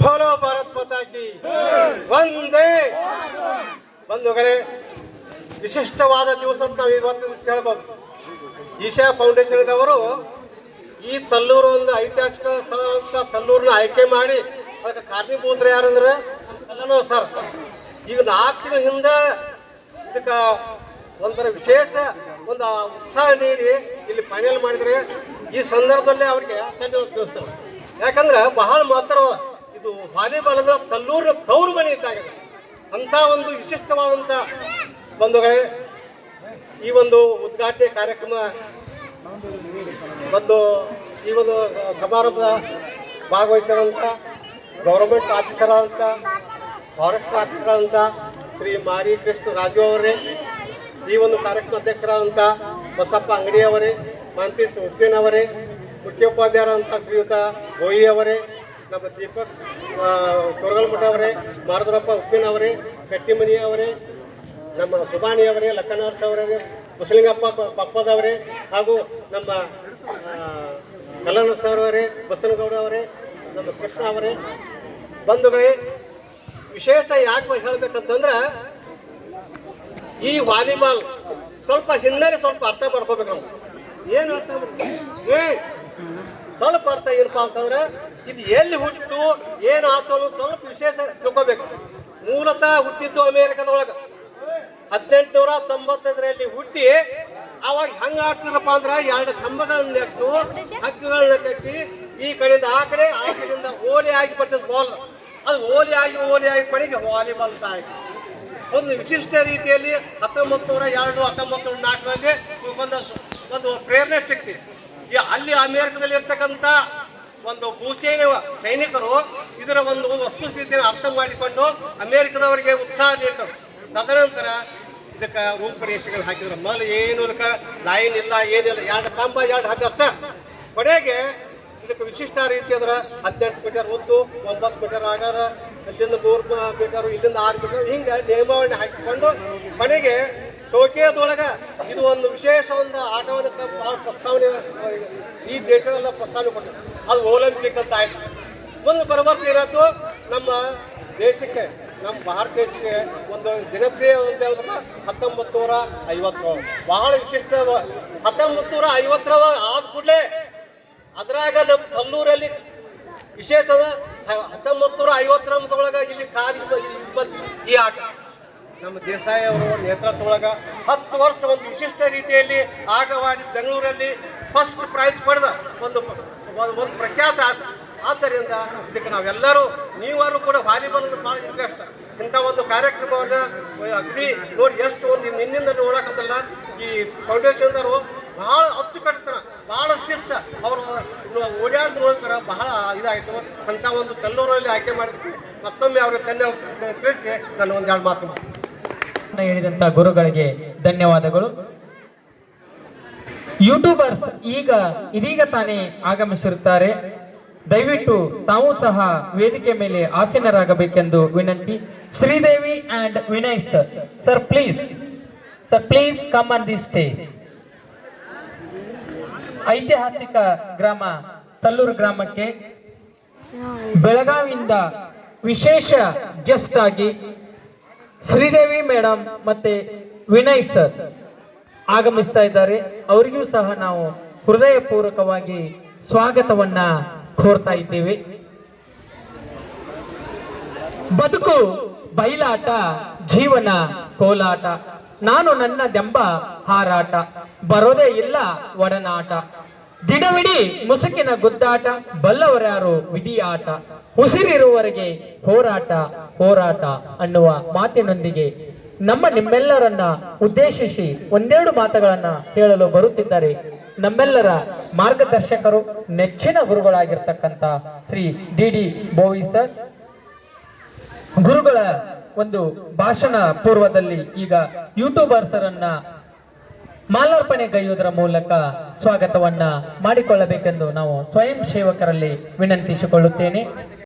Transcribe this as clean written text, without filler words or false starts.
ಬೋಲೋ ಭಾರತ್ ಮಾತಾ ಕಿ ವಂದೇ. ಬಂಧುಗಳೇ, ವಿಶಿಷ್ಟವಾದ ದಿವಸ ಅಂತ ನಾವು ಇವತ್ತು ಹೇಳ್ಬೋದು. ಈಶಾ ಫೌಂಡೇಶನ್ದವರು ಈ ತಲ್ಲೂರು ಒಂದು ಐತಿಹಾಸಿಕ ಸ್ಥಳ ಅಂತ ತಲ್ಲೂರನ್ನ ಆಯ್ಕೆ ಮಾಡಿ ಅದಕ್ಕೆ ಕಾರಣೀಭೂತರು ಯಾರಂದ್ರೆ ಕಲ್ಲನವ್ರು ಸರ್. ಈಗ 4 ತಿಂಗಳ ಹಿಂದೆ ಇದಕ್ಕೆ ಒಂಥರ ವಿಶೇಷ ಒಂದು ಉತ್ಸಾಹ ನೀಡಿ ಇಲ್ಲಿ ಫೈನಲ್ ಮಾಡಿದರೆ ಈ ಸಂದರ್ಭದಲ್ಲಿ ಅವರಿಗೆ ಧನ್ಯವಾದ ತಿಳಿಸ್ತಾರೆ. ಯಾಕಂದ್ರೆ ಬಹಳ ಮಹತ್ತರವಾದ ಇದು ವಾಲಿಬಾಲ್ ಅಂದ್ರೆ ತಲ್ಲೂರಿನ ತವರು ಮನೆ ಇದ್ದಾಗಿದೆ. ಅಂಥ ಒಂದು ವಿಶಿಷ್ಟವಾದಂಥ ಬಂಧುಗಳೇ, ಈ ಒಂದು ಉದ್ಘಾಟನೆ ಕಾರ್ಯಕ್ರಮ ಮತ್ತು ಈ ಒಂದು ಸಮಾರಂಭದ ಭಾಗವಹಿಸಿದಂಥ ಗೌರ್ಮೆಂಟ್ ಆಫೀಸರ್ ಆದಂಥ ಫಾರೆಸ್ಟ್ ಆಫೀಸರ್ ಆದಂಥ ಶ್ರೀ ಮಾರಿ ಕೃಷ್ಣ ರಾಜು ಅವರೇ, ಈ ಒಂದು ಕಾರ್ಯಕ್ರಮ ಅಧ್ಯಕ್ಷರಾದಂಥ ಬಸಪ್ಪ ಅಂಗಡಿ ಅವರೇ, ಮಾಂತೀಶ್ ಉಪ್ಪಿನ್ ಅವರೇ, ಮುಖ್ಯೋಪಾಧ್ಯಾಯರಾದಂಥ ಶ್ರೀಯುತ ಗೋಯಿ ಅವರೇ, ನಮ್ಮ ದೀಪಕ್ ತೊರಗಲ್ಮಠ ಅವರೇ, ಮಾರುದ್ರಪ್ಪ ಉಪ್ಪಿನ್ ಅವರೇ, ಕಟ್ಟಿಮನಿ ಅವರೇ, ನಮ್ಮ ಸುಬಾಣಿ ಅವರೇ, ಲಕ್ಕನರ್ಸ್ ಅವರೇ, ಮುಸಲಿಂಗಪ್ಪ ಪಪ್ಪದವರೇ, ಹಾಗೂ ನಮ್ಮ ಕಲ್ಲನರ್ಸ್ ಅವರೇ, ಬಸನಗೌಡ ಅವರೇ, ನಮ್ಮ ಕೃಷ್ಣ ಅವರೇ. ಬಂಧುಗಳೇ, ವಿಶೇಷ ಯಾಕೆ ಹೇಳ್ಬೇಕಂತಂದ್ರೆ ಈ ವಾಲಿಬಾಲ್ ಸ್ವಲ್ಪ ಹಿನ್ನೆಲೆ ಸ್ವಲ್ಪ ಅರ್ಥ ಮಾಡ್ಕೋಬೇಕು. ನಾವು ಏನು ಅರ್ಥ ಸ್ವಲ್ಪ ಅರ್ಥ ಏನಪ್ಪ ಅಂತಂದ್ರೆ ಇದು ಎಲ್ಲಿ ಹುಟ್ಟಿತು ಏನಾಯ್ತು ಅನ್ನೋದು ಸ್ವಲ್ಪ ವಿಶೇಷ ತಿಳ್ಕೋಬೇಕು. ಮೂಲತಃ ಹುಟ್ಟಿದ್ದು ಅಮೇರಿಕದೊಳಗೆ 1895ರಲ್ಲಿ ಹುಟ್ಟಿ ಅವಾಗ ಹೆಂಗೆ ಆಡ್ತಿದ್ರಪ್ಪ ಅಂದ್ರೆ 2 ಕಂಬಗಳನ್ನ ನೆಟ್ಟು ಹಗ್ಗಗಳನ್ನ ಕಟ್ಟಿ ಈ ಕಡೆಯಿಂದ ಆ ಕಡೆಯಿಂದ ಓಲಿ ಆಗಿ ಬರ್ತಿದ್ದು ಬಾಲ್. ಅದು ಓಲಿ ಆಗಿ ಪಡೆಗೆ ವಾಲಿಬಾಲ್ ಆಯ್ತು. ಒಂದು ವಿಶಿಷ್ಟ ರೀತಿಯಲ್ಲಿ 1902 1904ರಲ್ಲಿ ಒಂದು ಪ್ರೇರಣೆ ಸಿಕ್ತಿ. ಅಲ್ಲಿ ಅಮೇರಿಕದಲ್ಲಿ ಇರ್ತಕ್ಕಂಥ ಒಂದು ಭೂಸೇನೆ ಸೈನಿಕರು ಇದರ ಒಂದು ವಸ್ತುಸ್ಥಿತಿಯನ್ನು ಅರ್ಥ ಮಾಡಿಕೊಂಡು ಅಮೇರಿಕದವರಿಗೆ ಉತ್ಸಾಹ ನೀಡ್ತಾರೆ. ತದನಂತರ ಇದಕ್ಕೆ ರೂಪರೇಷೆಗಳು ಹಾಕಿದ್ರು. ಮೊದಲು ಏನು ಇದಕ್ಕೆ ಲೈನ್ ಇಲ್ಲ, ಏನಿಲ್ಲ, 2 ಕಂಬ 2 ಹಗ್ಗ ಅಷ್ಟೇ. ಕೊನೆಗೆ ಇದಕ್ಕೆ ವಿಶಿಷ್ಟ ರೀತಿ ಅಂದ್ರೆ 18 ಮೀಟರ್ ಉದ್ದು, 9 ಮೀಟರ್ ಆಗಾರ, ಅಲ್ಲಿಂದ 3 ಮೀಟರ್, ಇಲ್ಲಿಂದ 6 ಮೀಟರ್, ಹಿಂಗೆ ನಿಯಮಾವಳಿ ಹಾಕಿಕೊಂಡು ಕೊನೆಗೆ ಟೋಕಿಯೋದೊಳಗೆ ಇದು ಒಂದು ವಿಶೇಷ ಒಂದು ಆಟವನ್ನು ಪ್ರಸ್ತಾವನೆ ಈ ದೇಶದೆಲ್ಲ ಪ್ರಸ್ತಾವನೆ ಕೊಟ್ಟರು. ಅದು ಒಲಿಂಪಿಕ್ ಅಂತ ಆಯ್ತು. ಮುಂದೆ ಬರಬರ್ತ ಏನಾಯ್ತು, ನಮ್ಮ ದೇಶಕ್ಕೆ, ನಮ್ಮ ಭಾರತ ದೇಶಕ್ಕೆ ಒಂದು ಜನಪ್ರಿಯ ಅಂತ ಹೇಳಿದ್ರೆ 1950 ಬಹಳ ವಿಶಿಷ್ಟ. 1950 ಆದ ಕೂಡಲೇ ಅದ್ರಾಗ ನಮ್ಮ ಕಲ್ಲೂರಲ್ಲಿ ವಿಶೇಷ 1950 ಇಲ್ಲಿ ಈ ಆಟ ನಮ್ಮ ದೇಸಾಯಿ ಅವರು ನೇತೃತ್ವದೊಳಗೆ 10 ವರ್ಷ ಒಂದು ವಿಶಿಷ್ಟ ರೀತಿಯಲ್ಲಿ ಆಟವಾಡಿ ಬೆಂಗಳೂರಲ್ಲಿ ಫಸ್ಟ್ ಪ್ರೈಸ್ ಪಡೆದ ಒಂದು ಪ್ರಖ್ಯಾತ ಆಟ. ಆದ್ದರಿಂದ ಇದಕ್ಕೆ ನಾವೆಲ್ಲರೂ ನೀವಾರು ಕೂಡ ವಾಲಿಬಾಲ್ ಭಾಳ ಇಂಟ್ರೆಸ್ಟ್. ಇಂಥ ಒಂದು ಕಾರ್ಯಕ್ರಮವನ್ನು ಅಗದಿ ನೋಡಿ ಎಷ್ಟು ಒಂದು ನಿನ್ನಿಂದ ನೋಡೋಕ್ಕಂತಲ್ಲ ಈ ಫೌಂಡೇಶನ್ದವರು ಬಹಳ ಅಚ್ಚುಕಟ್ಟತನ, ಬಹಳ ಶಿಸ್ತ, ಅವರು ಓಡಾಡಿ ನೋಡ್ತಾರೆ. ಬಹಳ ಇದಾಯಿತು. ಅಂಥ ಒಂದು ತಲ್ಲೂರಲ್ಲಿ ಆಯ್ಕೆ ಮಾಡಿದ್ವಿ. ಮತ್ತೊಮ್ಮೆ ಅವ್ರಿಗೆ ಧನ್ಯವಾದ ತಿಳಿಸಿ ನಾನು ಒಂದು 2 ಮಾತು ಹೇಳಿದಂಥ ಗುರುಗಳಿಗೆ ಧನ್ಯವಾದಗಳು. ಯೂಟ್ಯೂಬರ್ಸ್ ಇದೀಗ ತಾನೇ ಆಗಮಿಸಿರುತ್ತಾರೆ. ದಯವಿಟ್ಟು ತಾವು ಸಹ ವೇದಿಕೆ ಮೇಲೆ ಆಸೀನರಾಗಬೇಕೆಂದು ವಿನಂತಿ. Sridevi and Vinay sir please come on the stage. ಐತಿಹಾಸಿಕ ಗ್ರಾಮ ತಲ್ಲೂರು ಗ್ರಾಮಕ್ಕೆ ಬೆಳಗಾವಿಯಿಂದ ವಿಶೇಷ ಗೆಸ್ಟ್ ಆಗಿ ಶ್ರೀದೇವಿ ಮೇಡಮ್ ಮತ್ತೆ ವಿನಯ್ ಸರ್ ಆಗಮಿಸ್ತಾ ಇದ್ದಾರೆ. ಅವರಿಗೂ ಸಹ ನಾವು ಹೃದಯಪೂರ್ವಕವಾಗಿ ಸ್ವಾಗತವನ್ನ ಕೋರ್ತಾ ಇದ್ದೇವೆ. ಬದುಕು ಬಯಲಾಟ, ಜೀವನ ಕೋಲಾಟ, ನಾನು ನನ್ನದೆಂಬ ಹಾರಾಟ, ಬರೋದೇ ಇಲ್ಲ ಒಡನಾಟ, ದಿನವಿಡೀ ಮುಸುಕಿನ ಗುದ್ದಾಟ, ಬಲ್ಲವರ್ಯಾರು ವಿಧಿ ಆಟ, ಉಸಿರಿರುವವರೆಗೆ ಹೋರಾಟ ಅನ್ನುವ ಮಾತಿನೊಂದಿಗೆ ನಿಮ್ಮೆಲ್ಲರನ್ನ ಉದ್ದೇಶಿಸಿ 1-2 ಮಾತುಗಳನ್ನ ಹೇಳಲು ಬರುತ್ತಿದ್ದಾರೆ ನಮ್ಮೆಲ್ಲರ ಮಾರ್ಗದರ್ಶಕರು, ನೆಚ್ಚಿನ ಗುರುಗಳಾಗಿರ್ತಕ್ಕಂಥ ಶ್ರೀ ಡಿ ಬೋವಿ ಸರ್. ಗುರುಗಳ ಒಂದು ಭಾಷಣ ಪೂರ್ವದಲ್ಲಿ ಈಗ ಯೂಟ್ಯೂಬರ್ಸರನ್ನ ಮಾಲಾರ್ಪಣೆಗೈಯುವುದರ ಮೂಲಕ ಸ್ವಾಗತವನ್ನ ಮಾಡಿಕೊಳ್ಳಬೇಕೆಂದು ನಾವು ಸ್ವಯಂ ಸೇವಕರಲ್ಲಿ ವಿನಂತಿಸಿಕೊಳ್ಳುತ್ತೇನೆ.